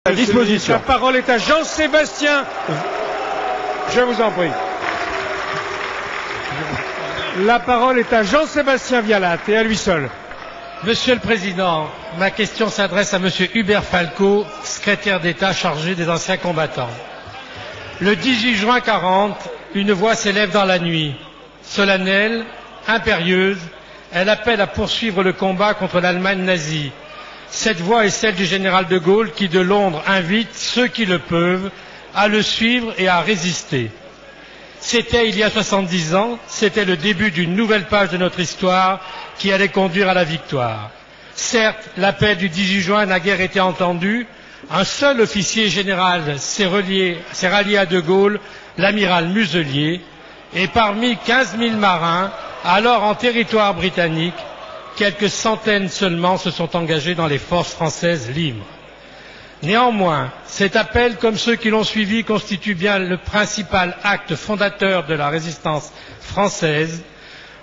À disposition. La parole est à Jean-Sébastien. Je vous en prie. La parole est à Jean-Sébastien Vialat et à lui seul. Monsieur le Président, ma question s'adresse à Monsieur Hubert Falco, secrétaire d'État chargé des anciens combattants. Le 18 juin 40, une voix s'élève dans la nuit. Solennelle, impérieuse, elle appelle à poursuivre le combat contre l'Allemagne nazie. Cette voix est celle du général de Gaulle qui, de Londres, invite ceux qui le peuvent à le suivre et à résister. C'était il y a 70 ans, c'était le début d'une nouvelle page de notre histoire qui allait conduire à la victoire. Certes, l'appel du 18 juin n'a guère été entendu. Un seul officier général s'est rallié à de Gaulle, l'amiral Muselier, et parmi 15 000 marins, alors en territoire britannique, quelques centaines seulement se sont engagés dans les forces françaises libres. Néanmoins, cet appel, comme ceux qui l'ont suivi, constitue bien le principal acte fondateur de la résistance française,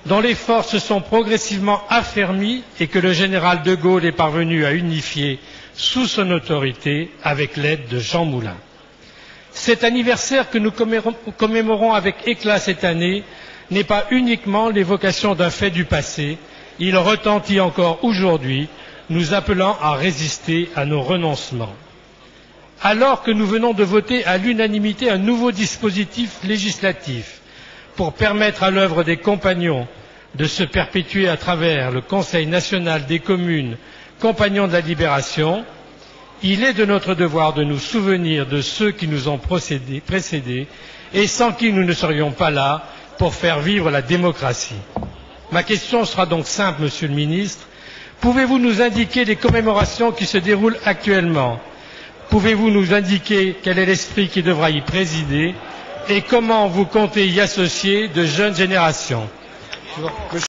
dont les forces se sont progressivement affermies et que le général de Gaulle est parvenu à unifier sous son autorité avec l'aide de Jean Moulin. Cet anniversaire que nous commémorons avec éclat cette année n'est pas uniquement l'évocation d'un fait du passé. Il retentit encore aujourd'hui, nous appelant à résister à nos renoncements. Alors que nous venons de voter à l'unanimité un nouveau dispositif législatif pour permettre à l'œuvre des compagnons de se perpétuer à travers le Conseil national des communes, compagnons de la libération, il est de notre devoir de nous souvenir de ceux qui nous ont précédés et sans qui nous ne serions pas là pour faire vivre la démocratie. Ma question sera donc simple, Monsieur le Ministre. Pouvez-vous nous indiquer les commémorations qui se déroulent actuellement? Pouvez-vous nous indiquer quel est l'esprit qui devra y présider et comment vous comptez y associer de jeunes générations?